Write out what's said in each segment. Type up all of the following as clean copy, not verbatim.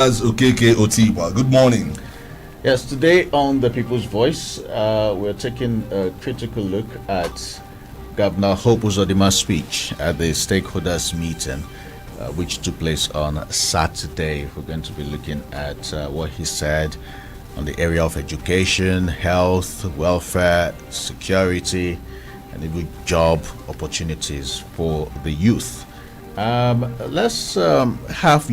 As Okeke Otiwa. Good morning. Yes, today on The People's Voice, we're taking a critical look at Governor Hope Uzodima's speech at the stakeholders meeting, which took place on Saturday. We're going to be looking at what he said on the area of education, health, welfare, security, and even job opportunities for the youth. Let's have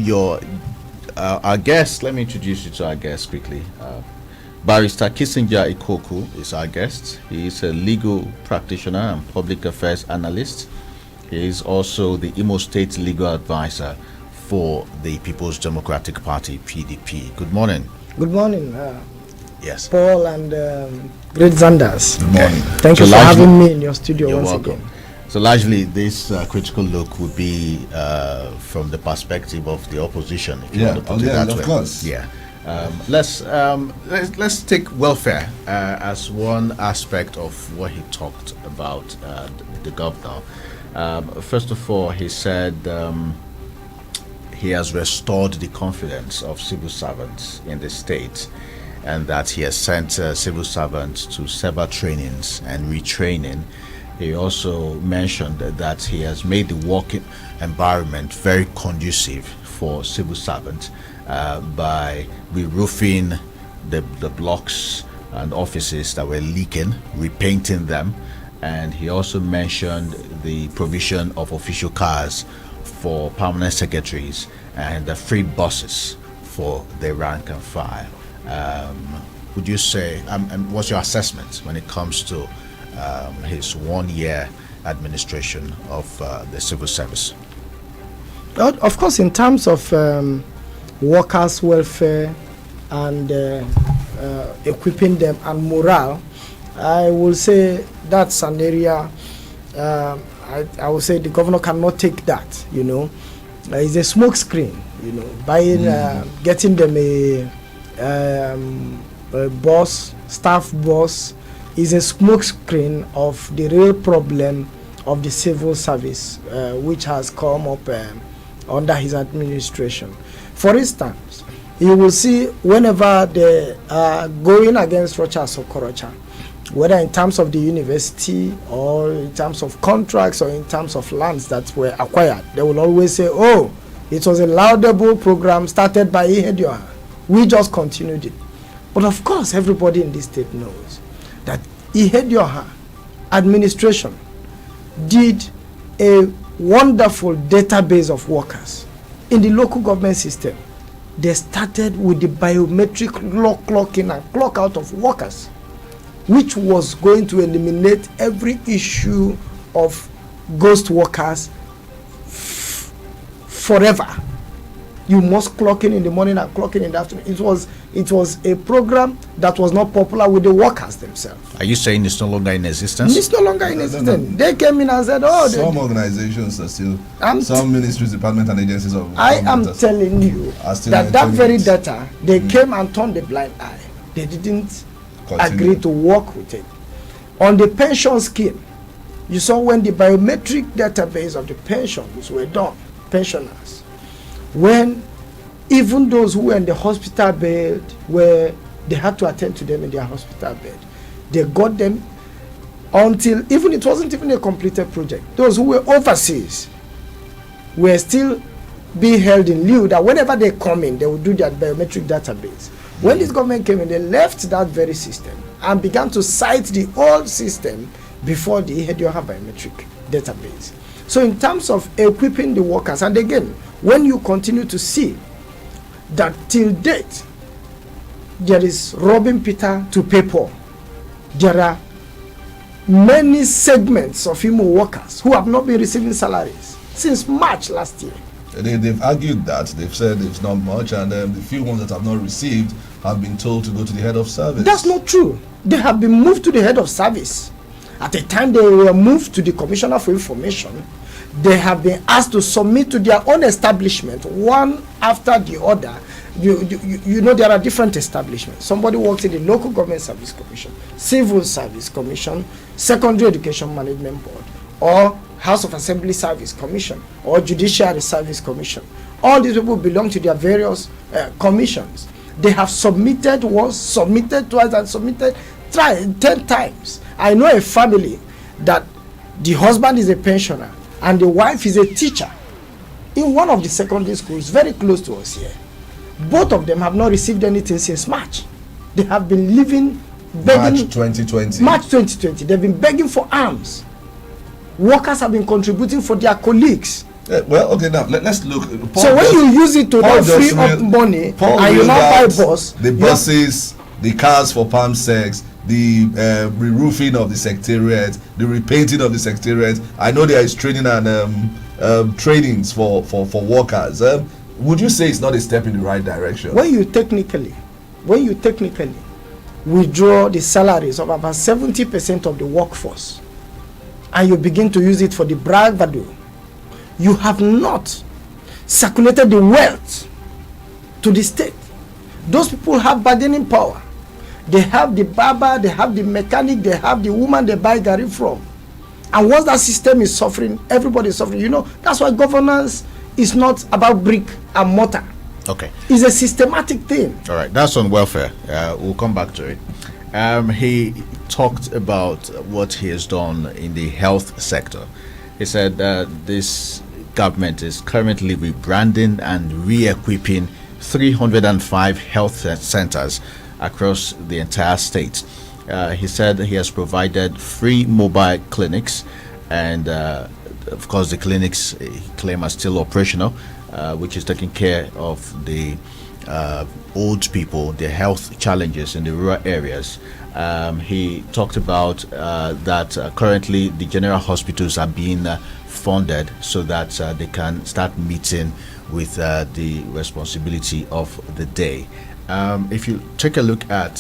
our guest. Let me introduce you to our guest quickly. Barrister Kissinger Ikoku is our guest. He is a legal practitioner and public affairs analyst. He is also the Imo State legal advisor for the People's Democratic Party, PDP. Good morning. Good morning, yes, Paul and great Zandas. Good morning. Thank you for having me in your studio You're once welcome. again. So largely, this critical look would be from the perspective of the opposition. If you want to put it that of way. course. Yeah. Let's take welfare as one aspect of what he talked about. The governor. First of all, he said he has restored the confidence of civil servants in the state, and that he has sent civil servants to several trainings and retraining. He also mentioned that he has made the working environment very conducive for civil servants by re-roofing the blocks and offices that were leaking, repainting them. And he also mentioned the provision of official cars for permanent secretaries and the free buses for the rank and file. Would you say, and what's your assessment when it comes to his 1 year administration of the civil service? Of course, in terms of workers' welfare and equipping them and morale, I will say that's an area I will say the governor cannot take that, it's a smoke screen, buying, getting them a bus, staff bus, is a smoke screen of the real problem of the civil service, which has come up under his administration. For instance, you will see whenever they are going against Rochas or Korocha, whether in terms of the university or in terms of contracts or in terms of lands that were acquired, they will always say, oh, it was a laudable program started by Ihedioha. We just continued it. But of course, everybody in this state knows that Ihedioha administration did a wonderful database of workers in the local government system. They started with the biometric clock in and clock out of workers, which was going to eliminate every issue of ghost workers forever. You must clock in the morning and clock in the afternoon. It was a program that was not popular with the workers themselves. Are you saying it's no longer in existence? It's no longer in existence. They came in and said, oh, some organizations are still, some ministries, departments, and agencies of I am telling you that very data, they came and turned a blind eye. They didn't agree to work with it. On the pension scheme, you saw when the biometric database of the pensions were done, pensioners, when even those who were in the hospital bed, where they had to attend to them in their hospital bed, they got them until even it wasn't even a completed project. Those who were overseas were still being held in lieu that whenever they come in, they would do their biometric database. When this government came in, they left that very system and began to cite the old system before the Ihedioha biometric database. So in terms of equipping the workers, and again, when you continue to see that till date, there is robbing Peter to pay Paul, there are many segments of Imo workers who have not been receiving salaries since March last year. They've argued that. They've said it's not much, and the few ones that have not received have been told to go to the head of service. That's not true. They have been moved to the head of service. At the time they were moved to the Commissioner for Information, they have been asked to submit to their own establishment, one after the other. You know there are different establishments. Somebody works in the Local Government Service Commission, Civil Service Commission, Secondary Education Management Board, or House of Assembly Service Commission, or Judiciary Service Commission, All these people belong to their various commissions. They have submitted once, submitted twice, and submitted 10 times. I know a family that the husband is a pensioner and the wife is a teacher in one of the secondary schools very close to us here. Both of them have not received anything since March. They have been living begging. March 2020. March 2020. They've been begging for alms. Workers have been contributing for their colleagues. Yeah, well, okay, now let's look. So when you use it to free up money and you now buy bus, the buses, the cars for palm sex, the re-roofing of the secretariat, the repainting of the secretariat. I know there is training and trainings for workers. Would you say it's not a step in the right direction? When you technically withdraw the salaries of about 70% of the workforce and you begin to use it for the bravado, you have not circulated the wealth to the state. Those people have bargaining power. They have the barber, they have the mechanic, they have the woman they buy gari from. And once that system is suffering, everybody is suffering. You know, that's why governance is not about brick and mortar. Okay. It's a systematic thing. All right, that's on welfare. We'll come back to it. He talked about what he has done in the health sector. He said this government is currently rebranding and re-equipping 305 health centers across the entire state. He said he has provided free mobile clinics, and of course the clinics he claims are still operational, which is taking care of the old people, their health challenges in the rural areas. He talked about that currently the general hospitals are being funded so that they can start meeting with the responsibility of the day. If you take a look at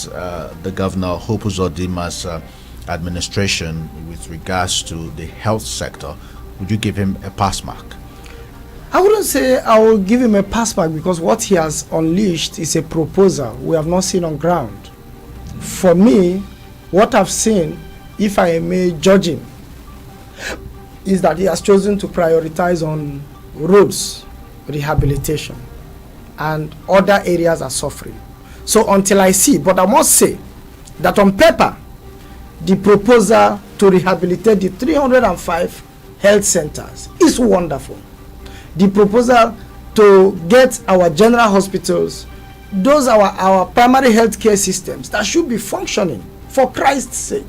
the Governor Hope Uzodima's administration with regards to the health sector, would you give him a pass mark? I wouldn't say I will give him a pass mark, because what he has unleashed is a proposal we have not seen on ground. For me, what I've seen, if I may judge him, is that he has chosen to prioritize on roads rehabilitation, and other areas are suffering. So until I see, but I must say that on paper, the proposal to rehabilitate the 305 health centers is wonderful. The proposal to get our general hospitals, those are our primary health care systems that should be functioning, for Christ's sake.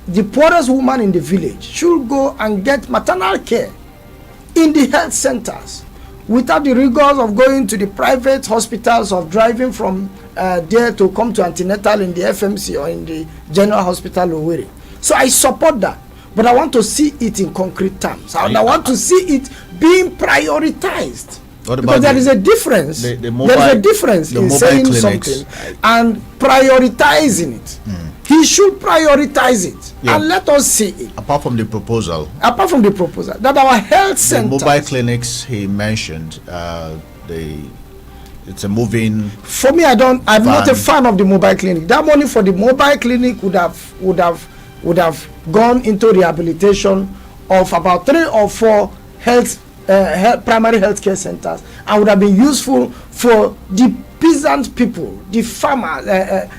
The poorest woman in the village should go and get maternal care in the health centers without the rigors of going to the private hospitals, of driving from there to come to antenatal in the FMC or in the general hospital Owerri. So I support that, but I want to see it in concrete terms. I want to see it being prioritized. Because there is a difference. There is a difference in saying something and prioritizing it. He should prioritize it, and let us see it. Apart from the proposal, that our health centers, the mobile clinics he mentioned, it's a moving. For me, I'm not a fan of the mobile clinic. That money for the mobile clinic would have gone into rehabilitation of about 3 or 4 primary health care centers, and would have been useful for the peasant people, the farmers,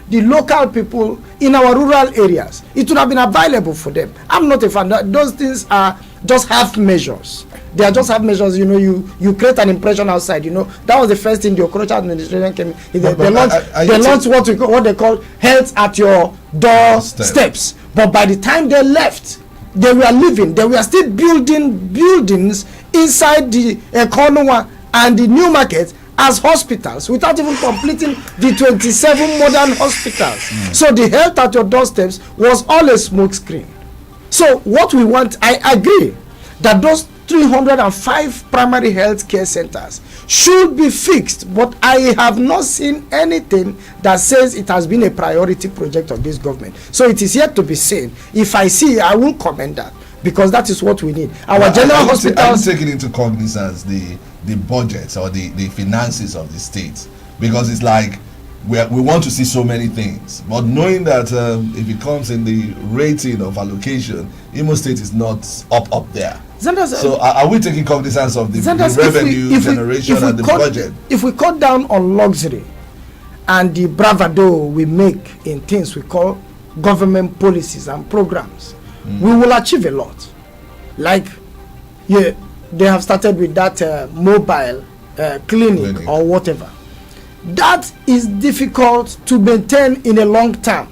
the local people in our rural areas. It would have been available for them. I'm not a fan. Those things are just half measures. They are just half measures. You know, you create an impression outside. You know, that was the first thing the Okorocha administration came. They launched what they call health at your doorsteps. But by the time they left, they were living. They were still building buildings inside the Econowa and the New Market as hospitals, without even completing the 27 modern hospitals. So the health at your doorsteps was all a smoke screen. So what we want, I agree that those 305 primary health care centers should be fixed, but I have not seen anything that says it has been a priority project of this government. So it is yet to be seen. If I see, I will comment that, because that is what we need. Our general hospitals. I'm taking into cognizance the budgets or the finances of the state, because it's like we want to see so many things, but knowing that if it comes in the rating of allocation, Imo State is not up there. Zandas, so are we taking cognizance of the revenue generation and the budget? If we cut down on luxury and the bravado we make in things we call government policies and programs, we will achieve a lot. Like, yeah, they have started with that mobile clinic or whatever. That is difficult to maintain in a long term.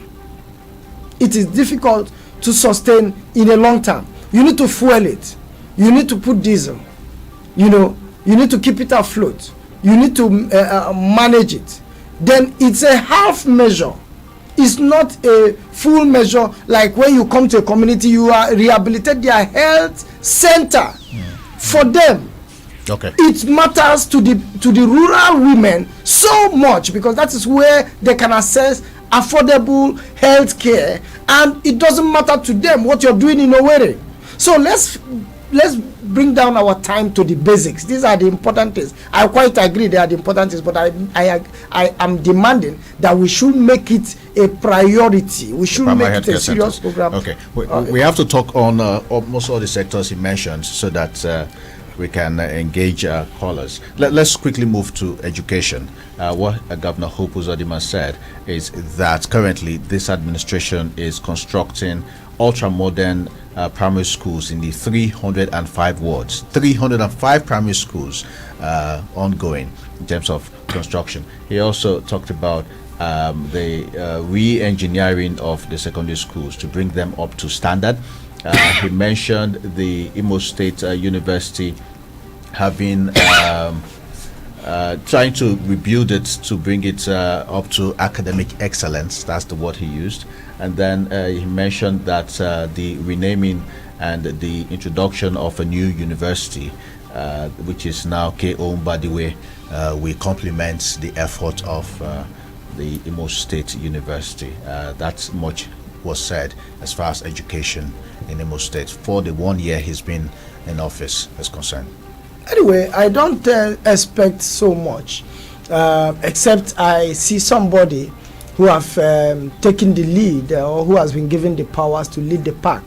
It is difficult to sustain in a long term. You need to fuel it. You need to put diesel. You know, you need to keep it afloat. You need to manage it. Then it's a half measure. It's not a full measure. Like when you come to a community, you are rehabilitate their health center for them. Okay. It matters to the rural women so much, because that is where they can access affordable health care, and it doesn't matter to them what you're doing in Owerri. So let's bring down our time to the basics. These are the important things. I quite agree they are the important things, but I am demanding that we should make it a priority. We should make it a serious program. Okay. We have to talk on almost all the sectors he mentioned, so that we can engage callers. Let's quickly move to education. What Governor Hope Uzodimma said is that currently this administration is constructing ultra-modern primary schools in the 305 wards. 305 primary schools ongoing in terms of construction. He also talked about the re-engineering of the secondary schools to bring them up to standard. He mentioned the Imo State University having trying to rebuild it to bring it up to academic excellence. That's the word he used. And then he mentioned that the renaming and the introduction of a new university, which is now K.O. Mbadiwe, we complement the effort of the Imo State University. That much was said as far as education in Imo State for the 1 year he's been in office is concerned. Anyway, I don't expect so much, except I see somebody who have taken the lead or who has been given the powers to lead the pack,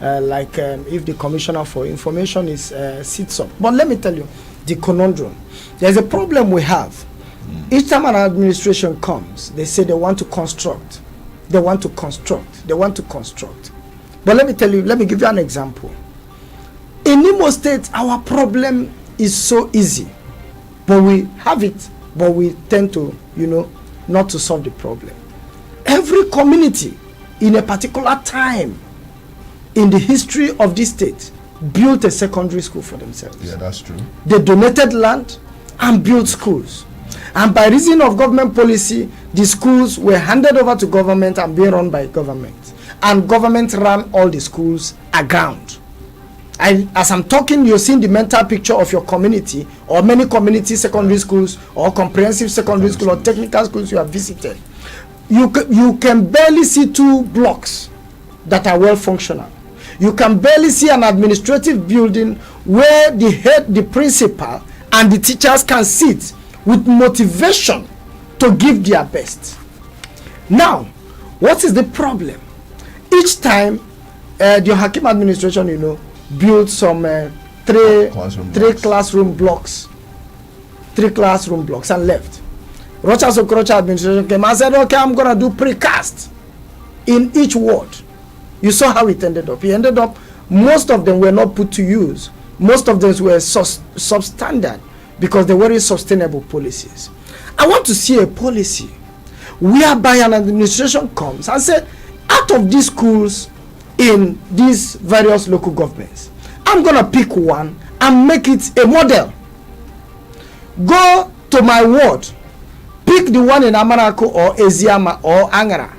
like if the Commissioner for Information is sits up. But let me tell you, the conundrum. There's a problem we have. Each time an administration comes, they say they want to construct. They want to construct. They want to construct. But let me tell you, let me give you an example. In Imo State, our problem is so easy, but we have it, but we tend to, not to solve the problem. Every community in a particular time in the history of this state built a secondary school for themselves. Yeah, that's true. They donated land and built schools. And by reason of government policy, the schools were handed over to government and being run by government. And government ran all the schools aground. As I'm talking, you're seeing the mental picture of your community, or many community secondary schools, or comprehensive secondary school, or technical schools you have visited. You can barely see 2 blocks that are well functional. You can barely see an administrative building where the head, the principal, and the teachers can sit with motivation to give their best. Now, what is the problem? Each time the Hakim administration, build some three classroom blocks and left. Rochas Okorocha administration came and said, okay, I'm going to do precast in each ward. You saw how it ended up. It ended up, most of them were not put to use. Most of them were substandard because they weren't sustainable policies. I want to see a policy whereby an administration comes and says, out of these schools in these various local governments, I'm going to pick one and make it a model. Go to my ward, pick the one in Amarako or Eziama or Angara.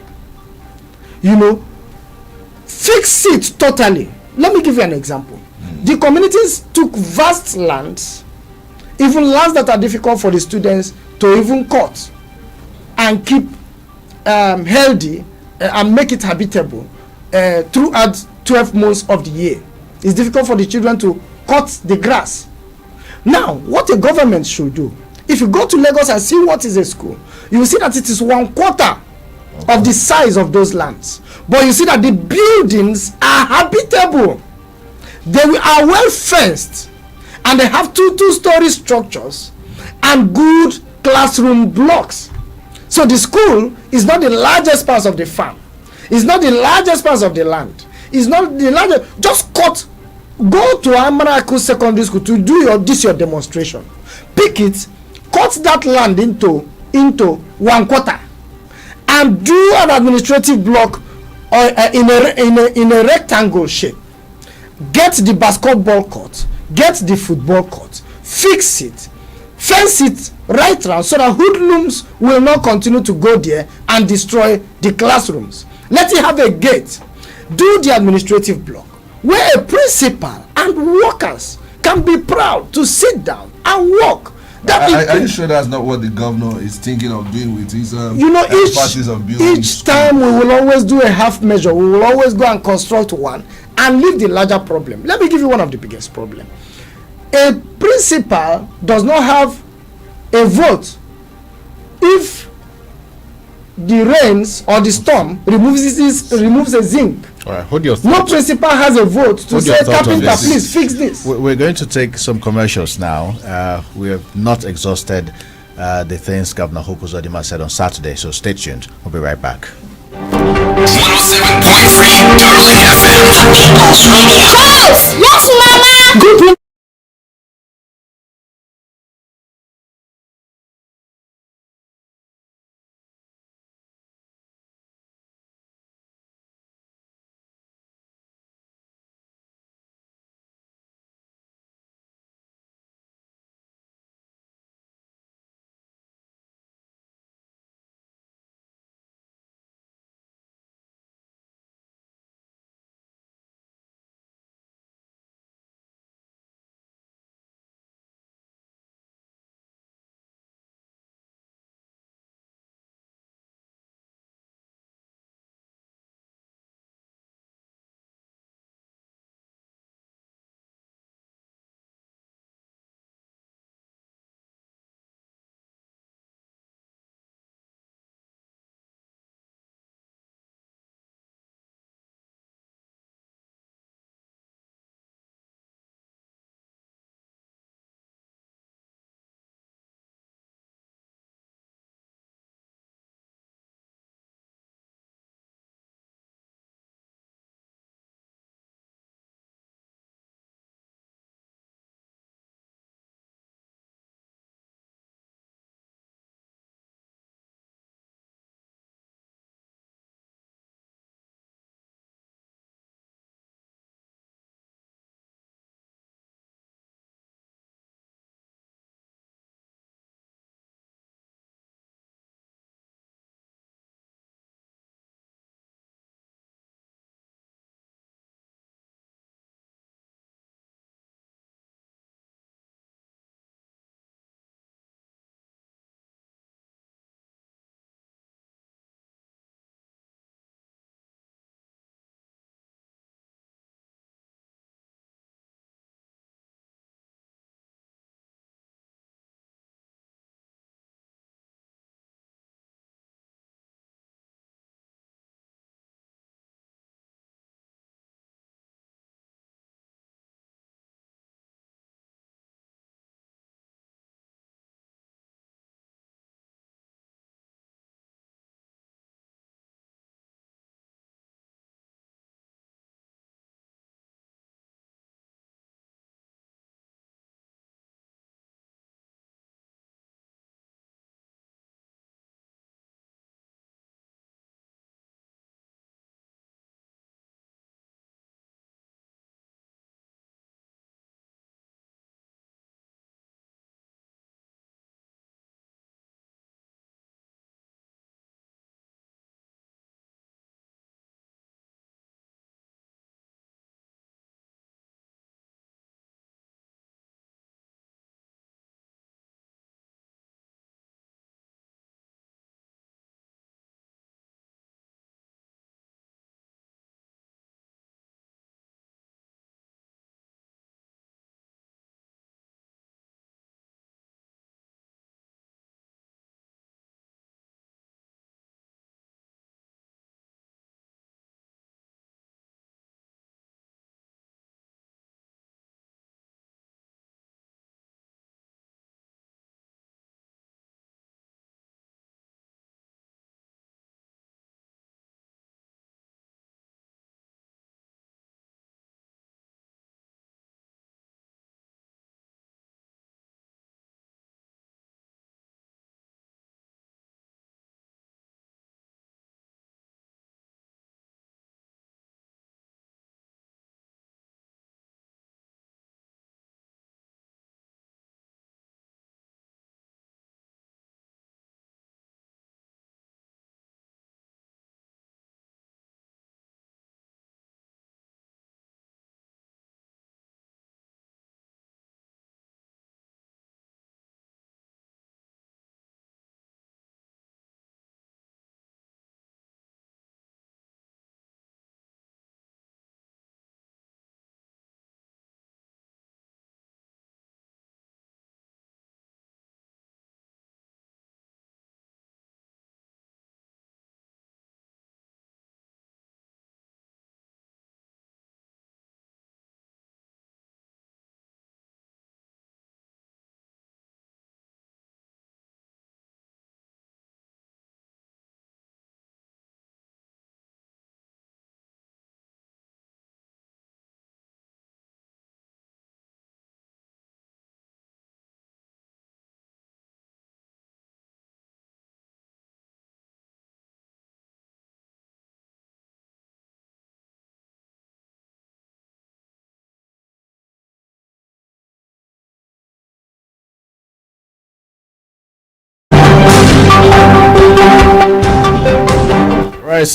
Fix it totally. Let me give you an example. The communities took vast lands, even lands that are difficult for the students to even cut and keep healthy and make it habitable throughout 12 months of the year. It's difficult for the children to cut the grass. Now, what a government should do If you go to Lagos and see what is a school, you will see that it is 1/4 of the size of those lands. But you see that the buildings are habitable. They are well fenced, and they have two-story structures and good classroom blocks. So the school is not the largest part of the farm. It's not the largest part of the land. It's not the largest. Just go to Amaraku Secondary School to do your demonstration. Pick it, cut that land into 1/4, and do an administrative block in a rectangle shape. Get the basketball court, get the football court, fix it, fence it right round so that hoodlums will not continue to go there and destroy the classrooms. Let it have a gate. Do the administrative block where a principal and workers can be proud to sit down and work. Are you sure that's not what the governor is thinking of doing with his parties of building? Each time we will always do a half measure. We will always go and construct one and leave the larger problem. Let me give you one of the biggest problems. A principal does not have a vote if the rains or the storm removes a zinc. All right, hold your no principal has a vote to say, carpenter, please fix this. We're going to take some commercials now. We have not exhausted the things Governor Hope Uzodimma said on Saturday, so stay tuned. We'll be right back. 107.3 Darling FM, People's Radio. Yes, Mama. Good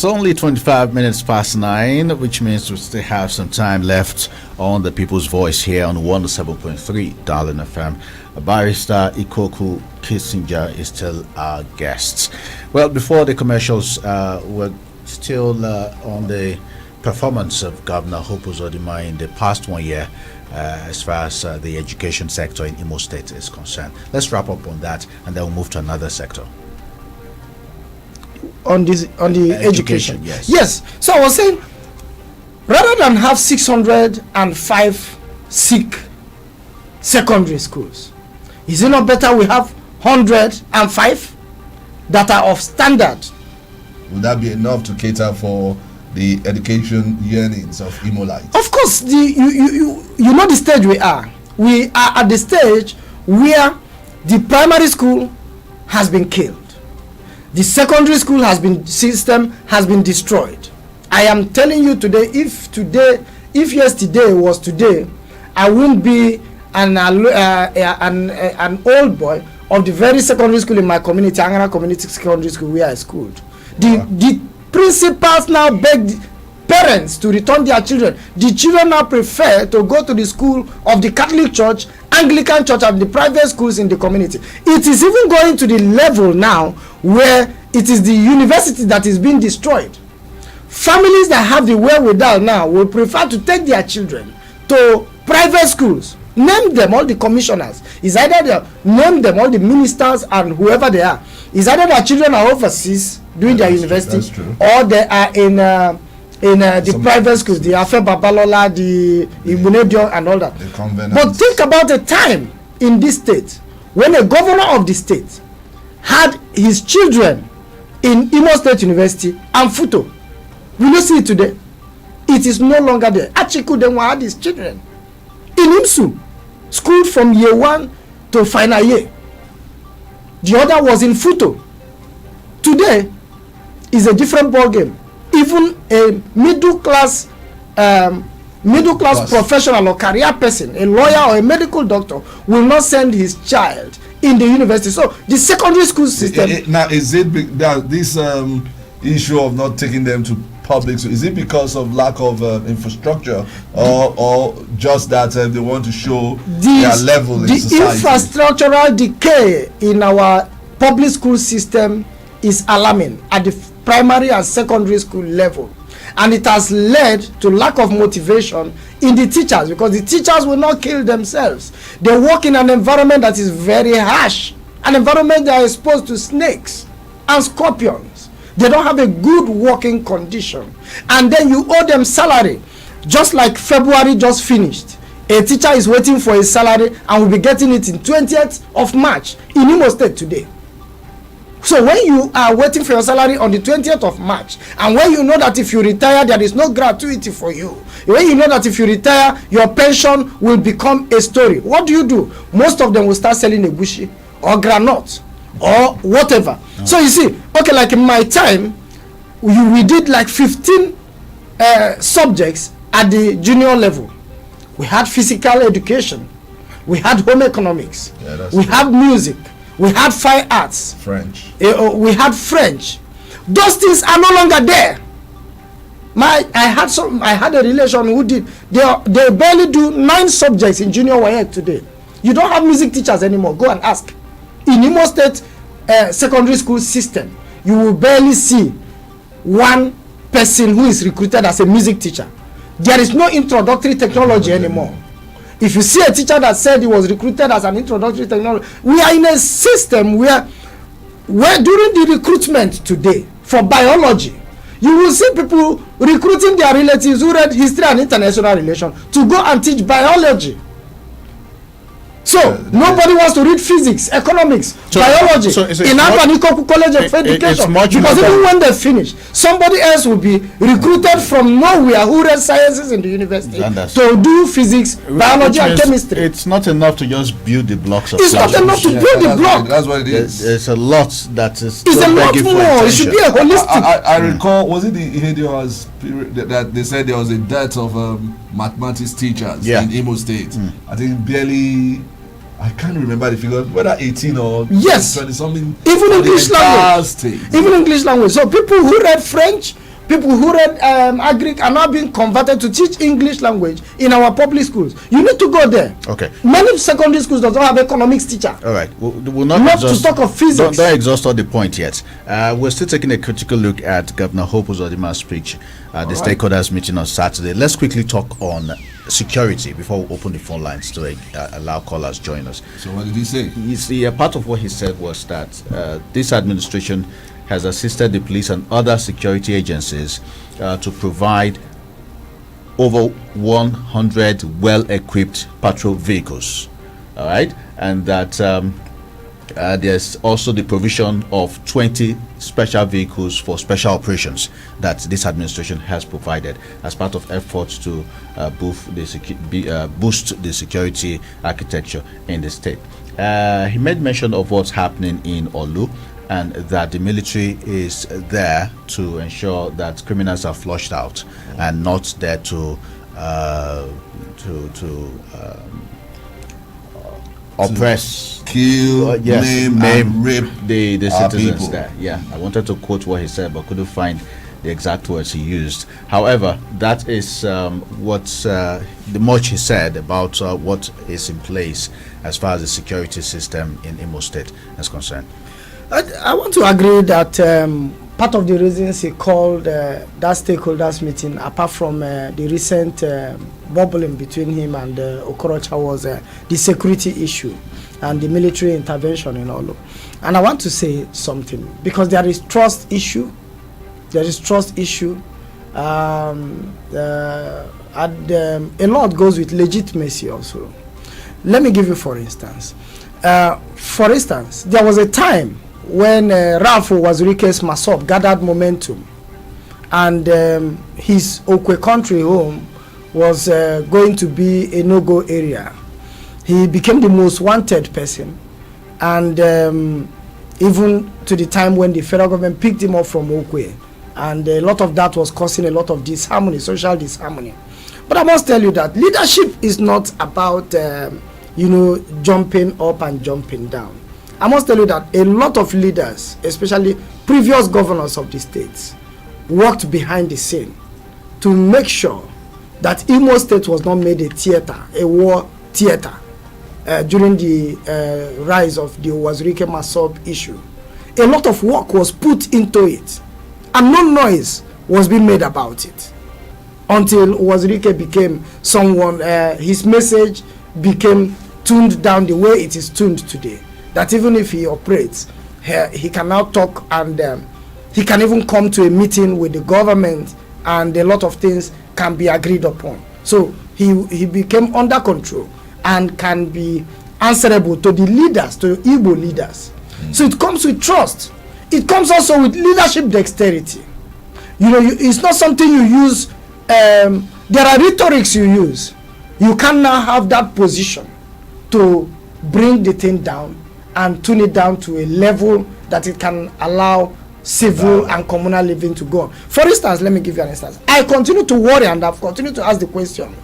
It's only 25 minutes past 9, which means we still have some time left on the People's Voice here on 107.3 Darling FM. Barrister Ikoku Kissinger is still our guest. Well, before the commercials, we're still on the performance of Governor Hope Uzodimma in the past 1 year as far as the education sector in Imo State is concerned. Let's wrap up on that and then we'll move to another sector. On the education. Yes. So I was saying, rather than have 605 sick secondary schools, is it not better we have 105 that are of standard? Would that be enough to cater for the education yearnings of Imolites? Of course, you know the stage we are. We are at the stage where the primary school has been killed. The secondary school system has been destroyed. I am telling you today, if yesterday was today, I wouldn't be an old boy of the very secondary school in my community, Angara Community Secondary School, where I schooled. The principals now beg the parents to return their children. The children now prefer to go to the school of the Catholic Church, Anglican Church, and the private schools in the community. It is even going to the level now where it is the university that is being destroyed. Families that have the wherewithal now will prefer to take their children to private schools. Name them all the commissioners. Is either name them all the ministers and whoever they are. Is either their children are overseas doing their university, or they are in the private schools, the Afe Babalola, the Ibunedio, and all that. But think about the time in this state when a governor of the state had his children in Imo State University and Futo. Will you see it today? It is no longer there. Achiku Denwa had his children in Imsu, schooled from year 1 to final year. The other was in Futo. Today is a different ball game. Even a middle class professional or career person, a lawyer or a medical doctor, will not send his child in the university. So the secondary school system. Now, is it that this issue of not taking them to public, so is it because of lack of infrastructure, or just that they want to show their level in society? The infrastructural decay in our public school system is alarming at the primary and secondary school level, and it has led to lack of motivation in the teachers, because the teachers will not kill themselves. They work in an environment that is very harsh, an environment they are exposed to snakes and scorpions. They don't have a good working condition, and then you owe them salary. Just like February just finished, a teacher is waiting for his salary and will be getting it in 20th of March in Imo State today. So when you are waiting for your salary on the 20th of March, and when you know that if you retire there is no gratuity for you, when you know that if you retire your pension will become a story, what do? Most of them will start selling egusi or granite or whatever. So you see, okay, like in my time, we did like 15 subjects at the junior level. We had physical education, we had home economics, we had music, we had fine arts, French. We had French. Those things are no longer there. I had a relation who did. They barely do 9 subjects in junior WAEC today. You don't have music teachers anymore. Go and ask. In Imo State secondary school system, you will barely see one person who is recruited as a music teacher. There is no introductory technology anymore. If you see a teacher that said he was recruited as an introductory technology, we are in a system where during the recruitment today for biology, you will see people recruiting their relatives who read history and international relations to go and teach biology. So nobody wants to read physics, economics, biology in Antanikoku College of Education, because even when they finish, somebody else will be recruited from nowhere who read sciences in the university to do physics, biology, and chemistry. It's not enough to just build the blocks of It's not enough to build the block. That's what it is. There's a lot that is. It's a lot more. It should be a holistic. I recall, was it the Ihedio's period that they said there was a dearth of mathematics teachers in Imo State? I think barely. I can't remember the figure, whether 18 or 20 something. Even English language. State. Even English language. So people who read French, people who read agric are now being converted to teach English language in our public schools. You need to go there. Okay. Many secondary schools does not have economics teacher. All right. We'll not to talk of physics. Don't exhaust all the point yet. We're still taking a critical look at Governor Hope Uzodima's speech at the stakeholders meeting on Saturday. Let's quickly talk on security before we open the phone lines to allow callers join us. So what did he say? You see, a part of what he said was that this administration has assisted the police and other security agencies to provide over 100 well-equipped patrol vehicles. All right, and that there's also the provision of 20 special vehicles for special operations that this administration has provided as part of efforts to boost the security architecture in the state. He made mention of what's happening in Olu, and that the military is there to ensure that criminals are flushed out and not there to oppress, kill, name, and rape the citizens people. there. Yeah, I wanted to quote what he said, but couldn't find the exact words he used. However, that is the much he said about what is in place as far as the security system in Imo State is concerned. I want to agree that part of the reasons he called that stakeholders meeting, apart from the recent bubbling between him and Okorocha, was the security issue and the military intervention in Olu. And I want to say something, because there is trust issue. There is trust issue. And a lot goes with legitimacy also. Let me give you for instance. For instance, there was a time when Ralph Wazirike's Masop gathered momentum, and his Okwe country home was going to be a no-go area. He became the most wanted person, and even to the time when the federal government picked him up from Okwe, and a lot of that was causing a lot of disharmony, social disharmony. But I must tell you that leadership is not about jumping up and jumping down. I must tell you that a lot of leaders, especially previous governors of the states, worked behind the scene to make sure that Imo State was not made a theater, a war theater, during the rise of the Wazirike Masop issue. A lot of work was put into it, and no noise was being made about it until Wazirike became someone, his message became tuned down the way it is tuned today. That even if he operates, he can now talk, and he can even come to a meeting with the government, and a lot of things can be agreed upon. So he became under control and can be answerable to the leaders, to Igbo leaders. So it comes with trust. It comes also with leadership dexterity. It's not something you use. There are rhetorics you use. You can now have that position to bring the thing down and tune it down to a level that it can allow civil and communal living to go on. For instance, let me give you an instance. I continue to worry, and I've continued to ask the question,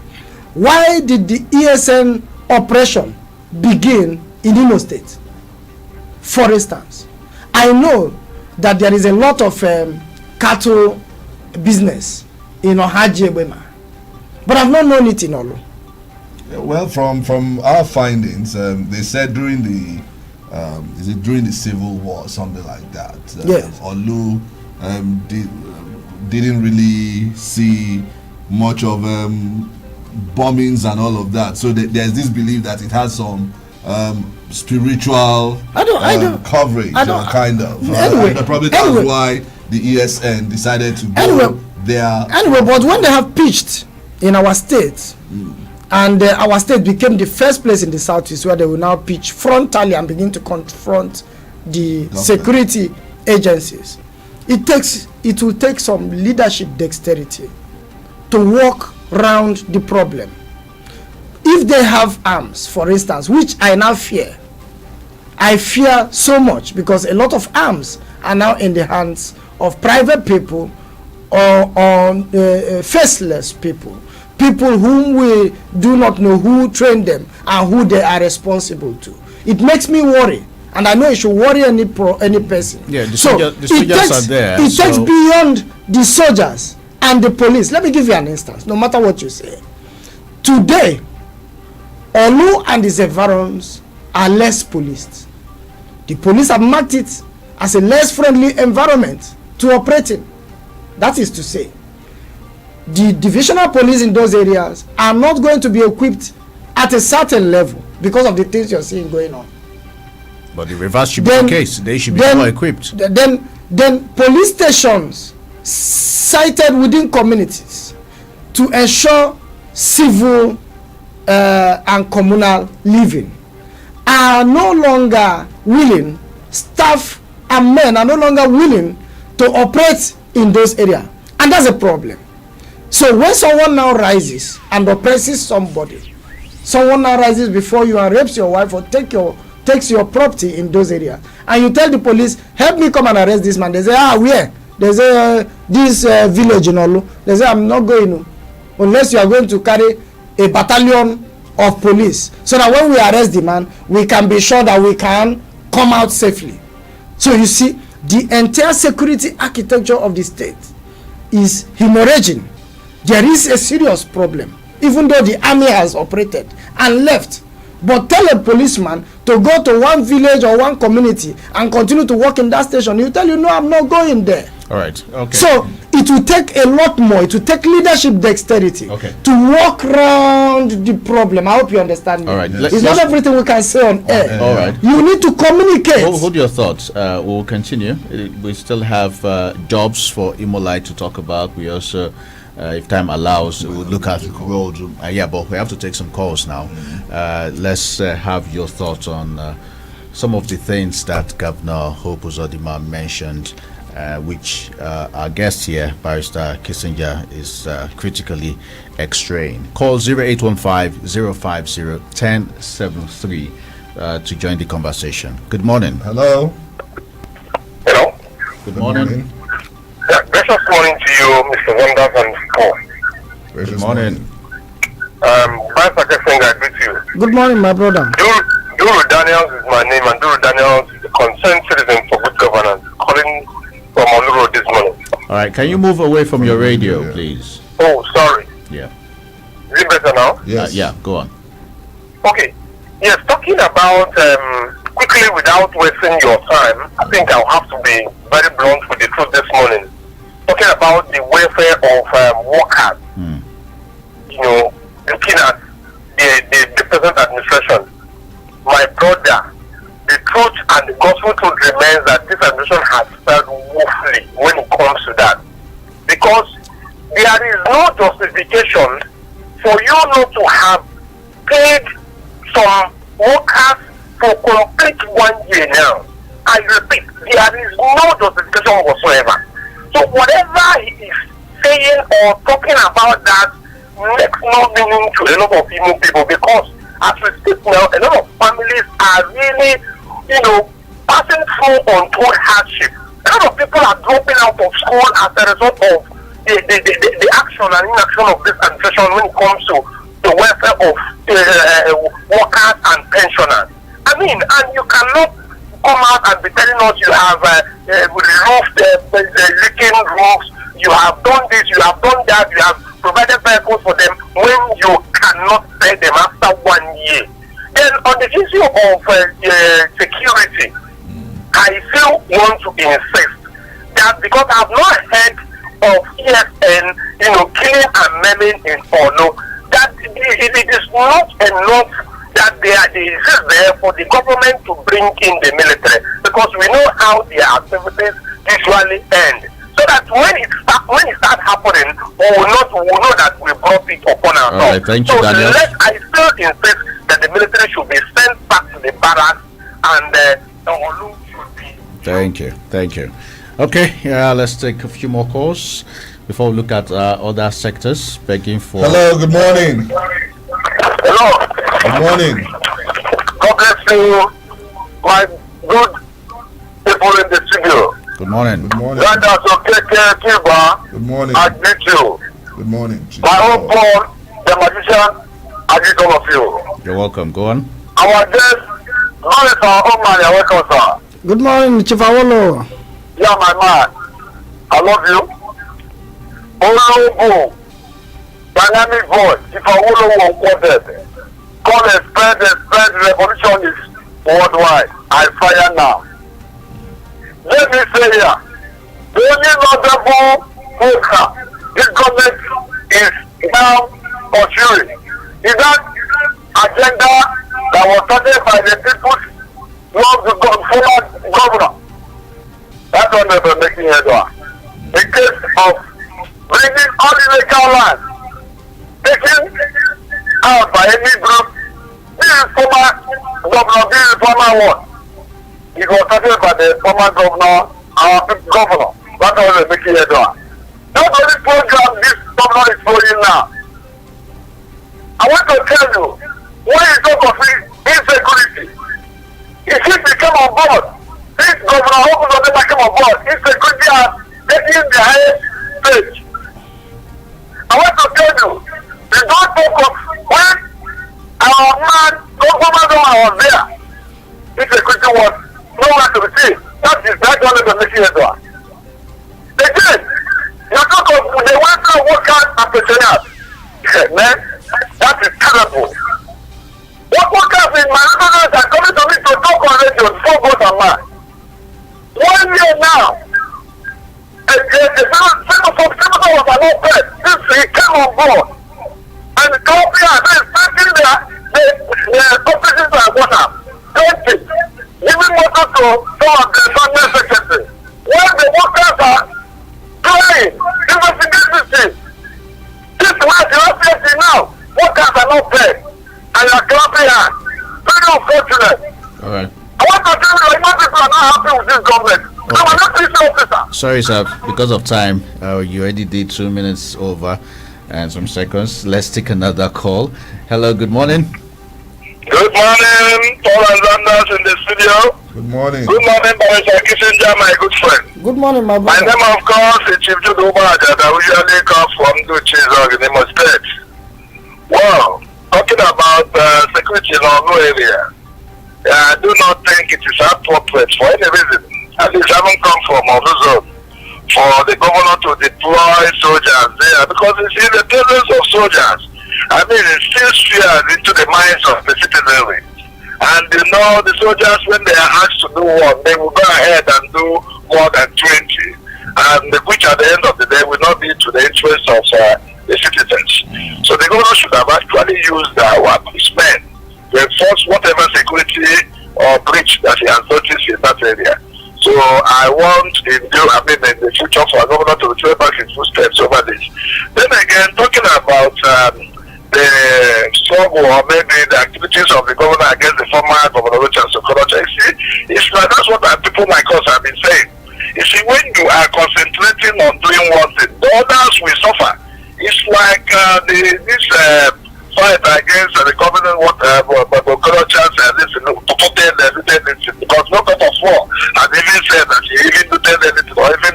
why did the ESN operation begin in Imo State? For instance, I know that there is a lot of cattle business in Ohaji Ebema, but I've not known it in Olu. Well, from our findings, they said during the during the Civil War, something like that. Yes. Olu didn't really see much of bombings and all of that. So there's this belief that it has some spiritual coverage, kind of. Anyway, probably that's why the ESN decided to go there. Anyway, but when they have pitched in our state, and our state became the first place in the southeast where they will now pitch frontally and begin to confront the security agencies. It will take some leadership dexterity to walk around the problem. If they have arms, for instance, which I now fear, I fear so much, because a lot of arms are now in the hands of private people or faceless people. People whom we do not know who trained them and who they are responsible to. It makes me worry, and I know it should worry any person. Yeah, the soldiers are there. It takes beyond the soldiers and the police. Let me give you an instance. No matter what you say, today, Olu and its environs are less policed. The police have marked it as a less friendly environment to operate in. That is to say, the divisional police in those areas are not going to be equipped at a certain level because of the things you're seeing going on. But the reverse should be the case. They should be more equipped. Then police stations sited within communities to ensure civil and communal living are no longer willing, staff and men are no longer willing to operate in those areas, and that's a problem. So when someone now rises and oppresses somebody, someone now rises before you and rapes your wife or takes your property in those areas, and you tell the police, help me come and arrest this man, they say, where? They say, this village in Olu. They say, I'm not going unless you are going to carry a battalion of police, so that when we arrest the man, we can be sure that we can come out safely. So you see, the entire security architecture of the state is hemorrhaging. There is a serious problem, even though the army has operated and left. But tell a policeman to go to one village or one community and continue to work in that station, he'll tell you, no, I'm not going there. All right. Okay. So it will take a lot more. It will take leadership dexterity to walk around the problem. I hope you understand me. All right. It's not everything we can say on air. All right. You need to communicate. Hold your thoughts. We'll continue. We still have jobs for Imolite to talk about. We also, if time allows, we'll look at roads. But we have to take some calls now. Let's have your thoughts on some of the things that Governor Hope Uzodimma mentioned, which our guest here, Barrister Kissinger, is critically extraying. Call 0815-050-1073 to join the conversation. Good morning. Hello. Hello. Good morning. Gracious morning to you, Mr. Zandas and Paul. Good morning. Barrister Kissinger, I greet you. Good morning, my brother. Duru Daniels is my name, and Duru Daniels is a concerned citizen for good governance, calling from Oluro this morning. All right, can you move away from your radio, please? Oh, sorry. Yeah. Is it better now? Yes. Yeah, go on. Okay. Yes, talking about, quickly without wasting your time, I think I'll have to be very blunt with the truth this morning. Talking about the welfare of workers, you know, looking at the present administration, my brother, the truth and the gospel truth remains that this administration has failed woefully when it comes to that. Because there is no justification for you not to have paid some workers for complete 1 year now. I repeat, there is no justification whatsoever. So whatever he is saying or talking about that makes no meaning to a lot of people, because as we speak now, a lot of families are really, passing through untold hardship. A lot of people are dropping out of school as a result of the action and inaction of this administration when it comes to the welfare of workers and pensioners. I mean, and you cannot come out and be telling us you have removed the leaking roofs, you have done this, you have done that, you have provided vehicles for them when you cannot pay them after 1 year. Then on the issue of security, I still want to insist that because I've not heard of ESN, killing and maiming in Olo, that it is not enough that they exist there for the government to bring in the military, because we know how their activities usually end. So that when it starts happening, we will know that we brought it upon ourselves. All right, thank you, Daniel. I still insist that the military should be sent back to the barracks, and Olu should be. Thank you. Okay, let's take a few more calls before we look at other sectors begging for. Hello, good morning. Hello. Good morning. God bless you, my good people in the studio. Good morning. Good morning. Zandas, Okeke, Kiba, Good morning. I greet you. Good morning. My own Paul, the magician, I greet all of you. You're welcome. Go on. Our guest, Morning, sir. Oh, man, you're welcome, sir. Good morning, Chief Awolo. Yeah, my man. I love you. Olobo. Dynamic voice. If Awolo won't quoted. Call a spread, revolution is worldwide. I fire now. Let me say here. The only notable program this government is now pursuing is that agenda that was started by the people's former governor. That's what they're making here. In case of bringing all illegal land taken out by any group. This is former governor, this is former one. It was started by the former governor, our governor. That's what they're making here. That's the only program this governor is following now. I want to tell you, when you talk of insecurity, if he became on board, this governor also never came on board. Insecurity has taken the highest stage. I want to tell you, the don't talk of when our man, governor was there, insecurity was nowhere to be seen. That is that one of the making it one. Again, you talk of the welfare workers and pensioners. Man, that is terrible. What workers in my neighborhood are coming to me to talk on radio before God and man. 1 year now, and the senator was an open since he came on board. And the company has been expecting the offices and water, 20, giving water to some of the family secretary. When the workers are trying, investigating this was the office now, workers are not paid. And you're clapping hands. Very unfortunate. All right. I want to tell you, most people are not happy with this government. Okay. I'm not police officer. Sorry, sir. Because of time, you already did 2 minutes over and some seconds. Let's take another call. Hello, good morning. Good morning, Paul and Zandas in the studio. Good morning. Good morning, Barrister Kissinger, my good friend. Good morning, my My brother. name, of course, is Chief Judo Baja that we usually call from Duchis in Imo State. Wow. Talking about security in our new area, I do not think it is appropriate for any reason, at least haven't come from our zone, for the governor to deploy soldiers there, because it's in the presence of soldiers. I mean, it still fears into the minds of the citizenry. And you know, the soldiers, when they are asked to do work, they will go ahead and do more than 20, and which at the end of the day will not be to the interest of the citizens. So the governor should have actually used our policemen to enforce whatever security or breach that he has noticed in that area. So I want in the future for our governor to return back his footsteps over this. Then again, talking about the struggle or maybe the activities of the governor against the former governor Richard Sokolocha, you see, it's like that's what people like us have been saying. You see, when you are concentrating on doing one thing, the others will suffer. It's like this fight against the government, Okeke because no part of war has even said that he even do anything or even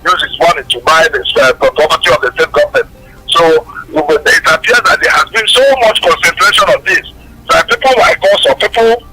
use his money to buy the property of the state government. So it appears that there has been so much concentration on this that people like us or people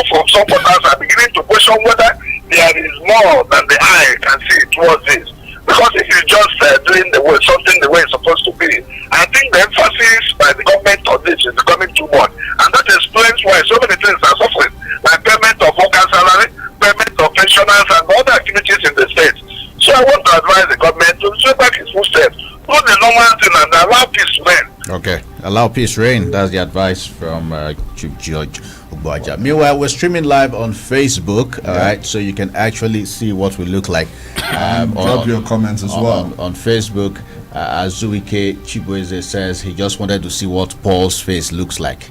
from some quarters are beginning to question whether there is more than the eye can see towards this. Because if you just doing something the way it's supposed to be, I think the emphasis by the government on this is becoming too much. And that explains why so many things are suffering, like payment of worker salary, payment of pensioners, and other activities in the state. So I want to advise the government to straight back its footsteps, do the normal thing, and allow peace to reign. Okay, allow peace reign. That's the advice from Chief George Ogbaja. Meanwhile, we're streaming live on Facebook, all right, so you can actually see what we look like. Drop your comments as well. On Facebook, Azuike Chibueze says he just wanted to see what Paul's face looks like.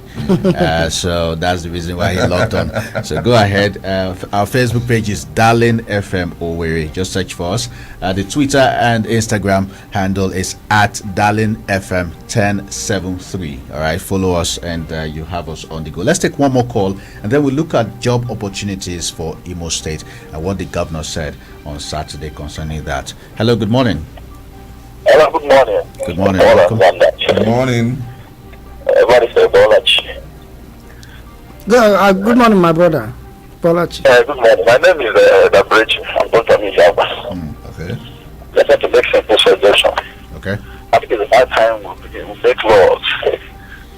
So that's the reason why he logged on. So go ahead. Our Facebook page is Darling FM Owerri. Just search for us. The Twitter and Instagram handle is at Darling FM 1073. All right, follow us and you have us on the go. Let's take one more call and then we'll look at job opportunities for Imo State and what the governor said on Saturday concerning that. Hello, good morning. Hello, good morning. Good morning. Welcome. Good morning. Everybody say Bolachi. Good morning, my brother. Bolachi. Good morning. My name is Dabrechi. I'm from Yaba. Okay. Let's have to make simple suggestion. Okay. I think it's about time we make laws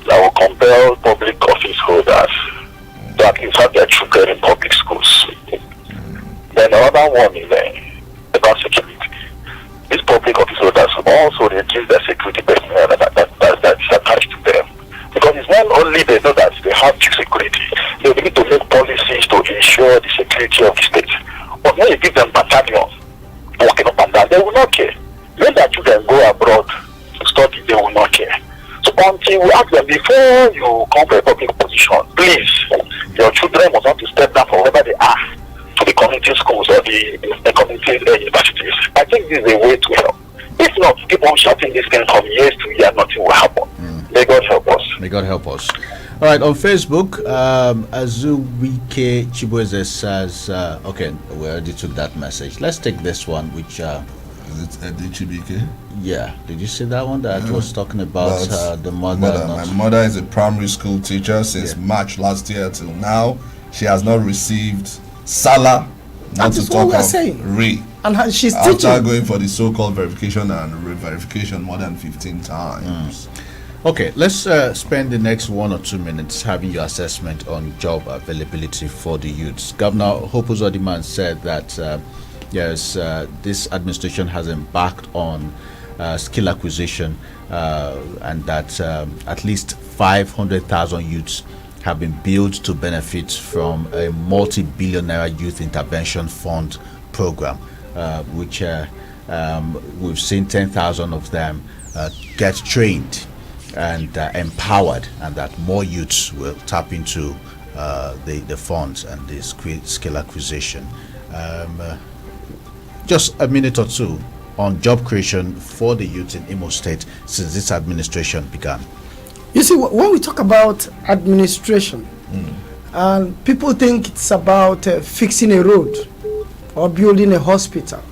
that will compel public office holders to at least have their children in public schools. Then another one is about security. These public office holders will also reduce their security personnel that's attached to them. Because it's not only they know that they have due security, they need to make policies to ensure the security of the state. But when you give them battalions walking up and down, they will not care. When their children go abroad to study, they will not care. So until we ask them, before you come for a public position, please, your children must have to step down from wherever they are to the community schools or the community universities. I think this is a way to help. If not, keep on shouting this thing from years to years, nothing will happen. May God help us. May God help us. All right, on Facebook, Azuwike Chibueze says, okay, we already took that message. Let's take this one, which... Is it Chibike? Yeah, did you see that one that was talking about the mother? My mother is a primary school teacher since March last year till now. She has not received Salah, not to talk of Re. And she's after teaching. Going for the so-called verification and re-verification more than 15 times. Okay, let's spend the next 1 or 2 minutes having your assessment on job availability for the youths. Governor Hope Uzodimma said that yes, this administration has embarked on skill acquisition and that at least 500,000 youths have been built to benefit from a multi-billion naira youth intervention fund program, which we've seen 10,000 of them get trained and empowered, and that more youths will tap into the funds and the skill acquisition. Just a minute or two on job creation for the youth in Imo State since this administration began. You see, when we talk about administration, and people think it's about fixing a road or building a hospital,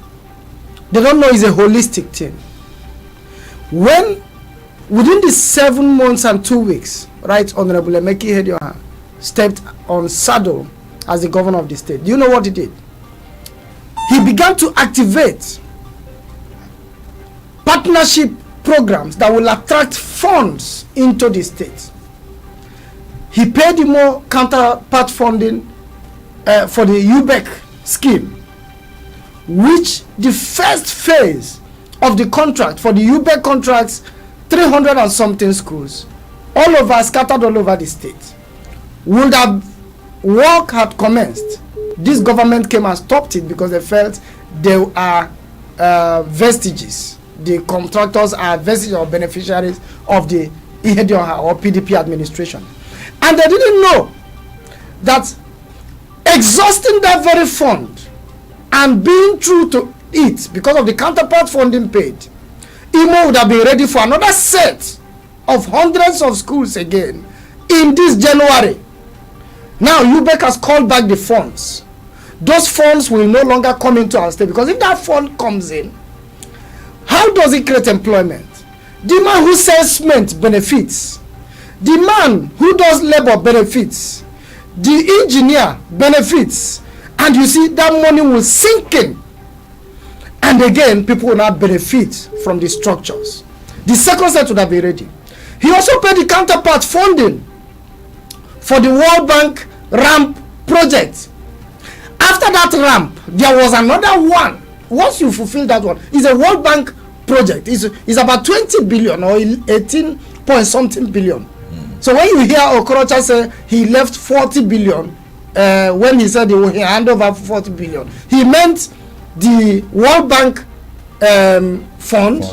they don't know it's a holistic thing. When within the 7 months and 2 weeks, right, Honorable Emeki Hedioha stepped on saddle as the governor of the state, do you know what he did? He began to activate partnership programs that will attract funds into the state. He paid more counterpart funding for the UBEC scheme, which the first phase of the contract for the UBEC contracts, 300 and something schools, all over, scattered all over the state, would have work had commenced. This government came and stopped it because they felt there are vestiges. The contractors are vestiges or beneficiaries of the Ihedioha or PDP administration. And they didn't know that exhausting that very fund and being true to it because of the counterpart funding paid, Imo would have been ready for another set of hundreds of schools again in this January. Now UBEC has called back the funds. Those funds will no longer come into our state, because if that fund comes in, how does it create employment? The man who sells cement benefits. The man who does labor benefits. The engineer benefits. And you see that money will sink in. And again, people will not benefit from the structures. The second set would have been ready. He also paid the counterpart funding for the World Bank ramp project. After that ramp, there was another one. Once you fulfill that one, it's a World Bank project. It's about 20 billion or 18 point something billion. So when you hear Okorocha say he left 40 billion, when he said he will hand over 40 billion, he meant the World Bank fund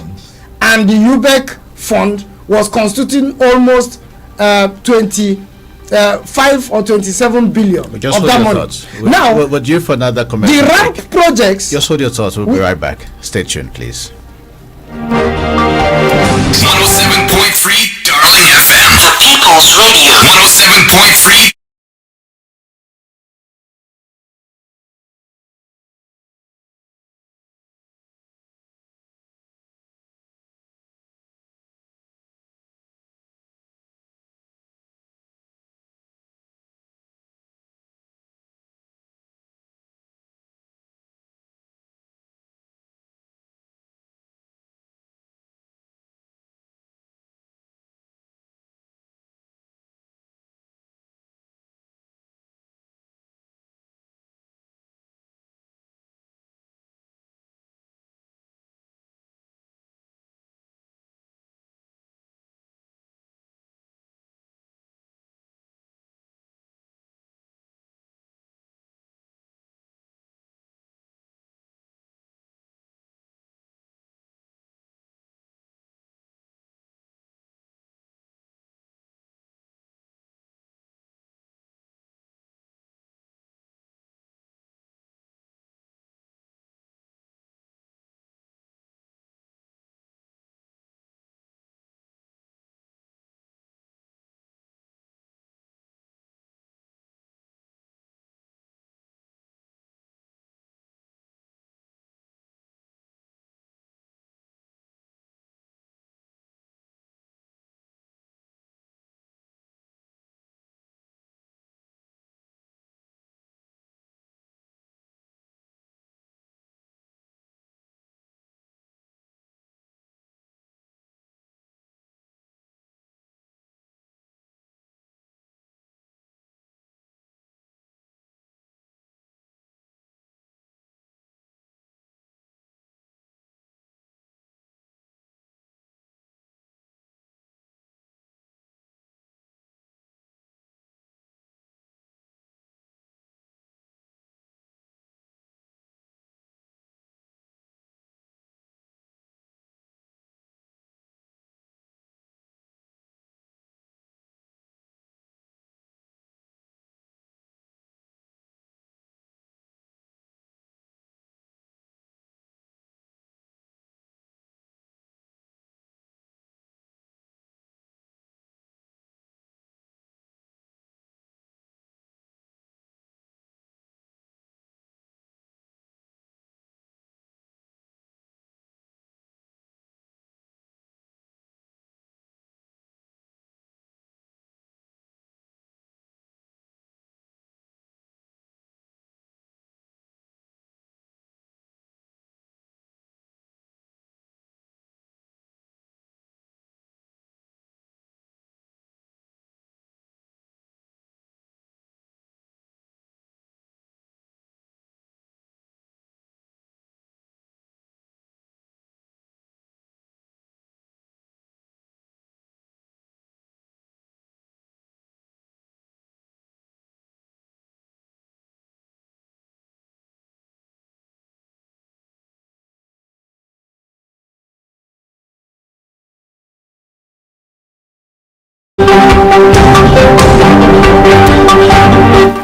and the UBEC fund was constituting almost 25 or 27 billion of that money. Now, we're due for another comment. The ramp projects. Just hold your thoughts. We'll be right back. Stay tuned, please. 107.3 Darling FM. The People's Radio. 107.3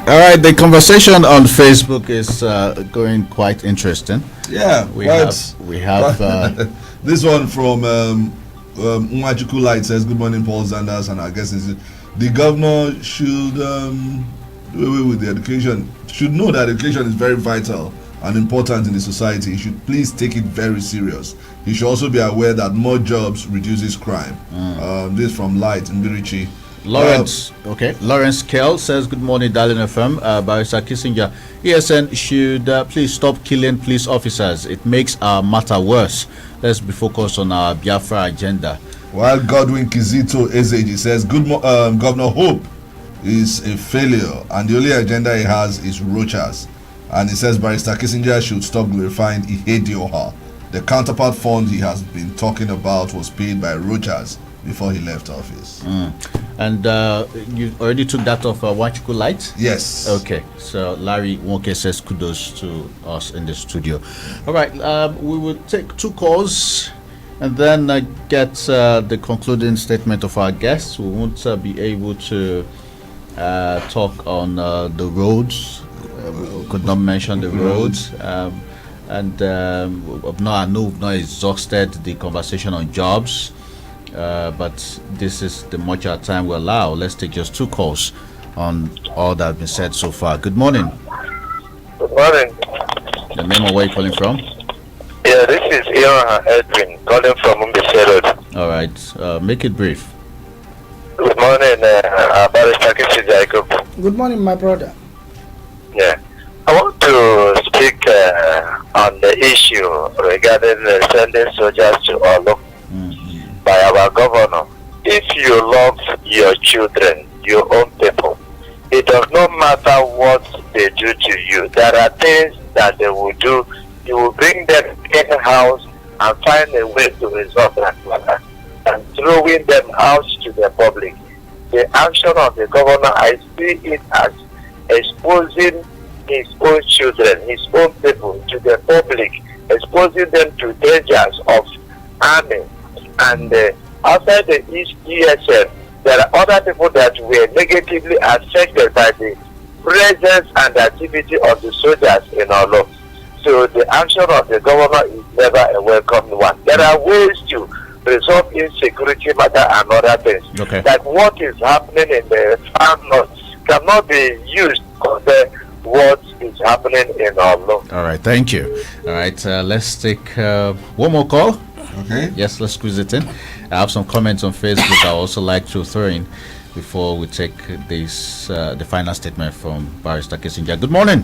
All right, the conversation on Facebook is going quite interesting. Yeah, we have this one from Umajuku Light says, "Good morning, Paul Zandas," and I guess the governor should do away with the education. Should know that education is very vital and important in the society. He should please take it very serious. He should also be aware that more jobs reduces crime. This from Light in Birichi. Lawrence, Lawrence Kell says, "Good morning, Darling FM. Barrister Kissinger, ESN should please stop killing police officers. It makes our matter worse. Let's be focused on our Biafra agenda." While Godwin Kizito Ezeji says, Governor Hope is a failure and the only agenda he has is roachers. And he says Barrister Kissinger should stop glorifying Ihedioha. The counterpart fund he has been talking about was paid by roachers before he left office. And you already took that off Wachiku Light? Yes. Okay. So Larry Wonke says kudos to us in the studio. All right. We will take 2 calls and then get the concluding statement of our guests. We won't be able to talk on the roads. We could not mention the roads. And I know we've not exhausted the conversation on jobs. But this is the much our time will allow. Let's take just 2 calls on all that has been said so far. Good morning. Good morning. The name of where you're calling from? Yeah, this is Aaron Edwin calling from Umbese Road. All right. Make it brief. Good morning, Barrister Kissinger. Good morning, my brother. Yeah. I want to speak on the issue regarding sending soldiers to Olo by our governor. If you love your children, your own people, it does not matter what they do to you. There are things that they will do. You will bring them in-house and find a way to resolve that matter and throwing them out to the public. The action of the governor, I see it as exposing his own children, his own people to the public, exposing them to dangers of army. And outside the ESN, there are other people that were negatively affected by the presence and activity of the soldiers in our law. So the action of the governor is never a welcome one. There are ways to resolve insecurity matter and other things. Okay. Like what is happening in the farm north cannot be used to compare what is happening in our law. All right. Thank you. All right. Let's take one more call. Okay. Yes, let's squeeze it in. I have some comments on Facebook I also like to throw in before we take this the final statement from Barrister Kissinger. Good morning.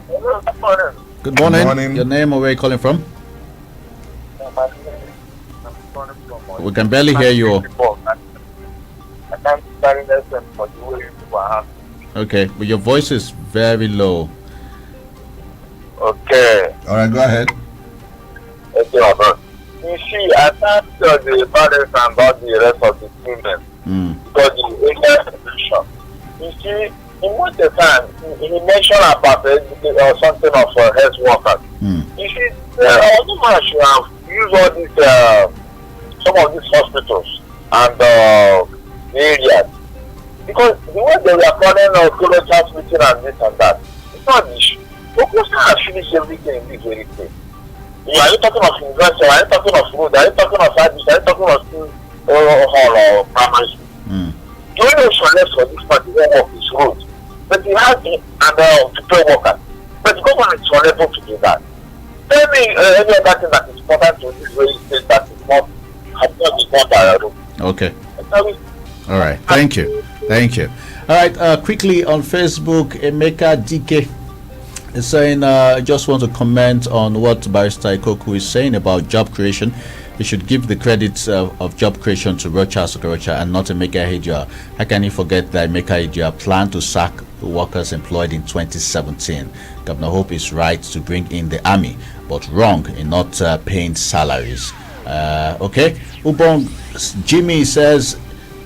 Good morning. Good morning. Good morning. Your name or where you calling from? We can barely hear you. I can't carry lesson for the way you are. Okay, but your voice is very low. Okay. All right, go ahead. Okay, you see, I can't tell the parents about the rest of the children because the area situation. You see, in most of the time, he mentioned about or something of health workers. You see, our government should have used all these, some of these hospitals and areas. Because the way they were calling global transmission and this and that, it's not an issue. Focus has finished everything in this very place. Are you talking of university? Are you talking of road? Are you talking of service? Are you talking of school hall or primary school? The only option left for this party work is road. But he has the people workers. But the government is unable to do that. Tell me any other thing that is important to this very state that is not has not been done by road. Okay. All right. Thank you. Thank you. All right. Quickly on Facebook, Emeka DK is saying, I just want to comment on what Barrister Ikoku is saying about job creation. He should give the credits of job creation to Rocha Sokorocha and not Emeka Hejia. How can he forget that Emeka Hejia planned to sack the workers employed in 2017? Governor Hope is right to bring in the army, but wrong in not paying salaries. Okay. Ubong Jimmy says,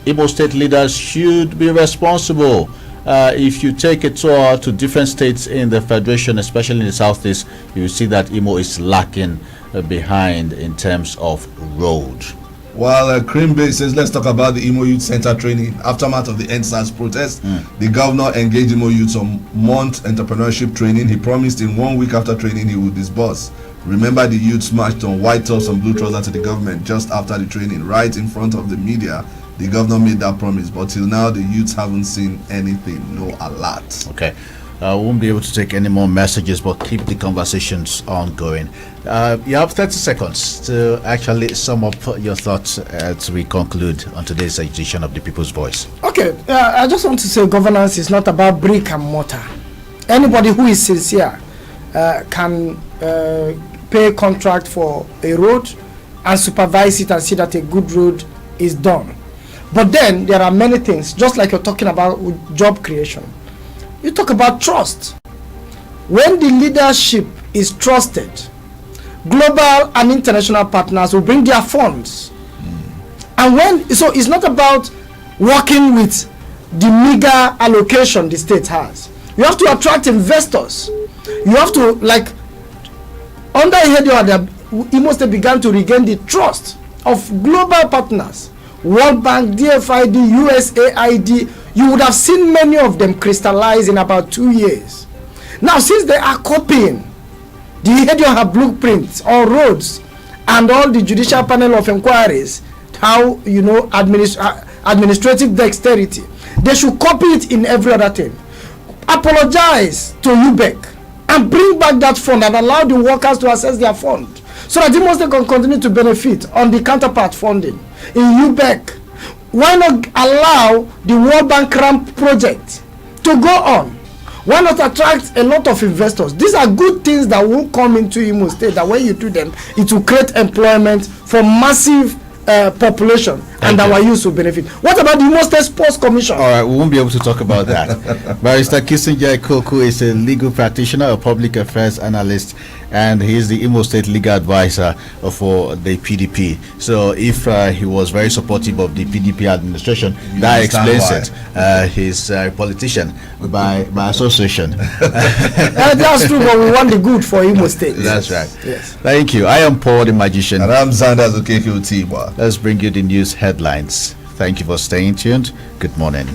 Igbo state leaders should be responsible. If you take a tour to different states in the federation, especially in the southeast, you will see that Imo is lacking behind in terms of road. While Krimbe says, let's talk about the Imo Youth Center training. Aftermath of the NSAS protest, the governor engaged Imo Youth on month entrepreneurship training. He promised in 1 week after training he would disburse. Remember, the youths marched on white tops and blue trousers to the government just after the training, right in front of the media. The governor made that promise, but till now the youths haven't seen anything, no alert. Okay. I won't be able to take any more messages, but keep the conversations ongoing. You have 30 seconds to actually sum up your thoughts as we conclude on today's edition of the People's Voice. Okay, I just want to say governance is not about brick and mortar. Anybody who is sincere can pay a contract for a road and supervise it and see that a good road is done. But then there are many things, just like you're talking about job creation. You talk about trust. When the leadership is trusted, global and international partners will bring their funds. And so it's not about working with the meager allocation the state has. You have to attract investors. You have to, like, under Ihedioada, Imo State began to regain the trust of global partners. World Bank, DFID, USAID, you would have seen many of them crystallize in about 2 years. Now, since they are copying the Ihedioada blueprints on roads and all the judicial panel of inquiries, how, you know, administrative dexterity, they should copy it in every other thing. Apologize to UBEC and bring back that fund and allow the workers to access their fund so that Imo State can continue to benefit on the counterpart funding. In UBEC, why not allow the World Bank ramp project to go on? Why not attract a lot of investors? These are good things that will come into Imo State, that when you do them, it will create employment for massive population. And our youth will benefit. What about the Imo State Sports Commission? All right, we won't be able to talk about that. Barrister Kissinger Koku is a legal practitioner, a public affairs analyst, and he is the Imo State legal advisor for the PDP. So if he was very supportive of the PDP administration, that explains it. He's a politician by association. That's true, but we want the good for Imo State. That's right. Yes. Thank you. I am Paul the Magician. And I'm Zandas Okeke. Let's bring you the news headlines. Thank you for staying tuned. Good morning.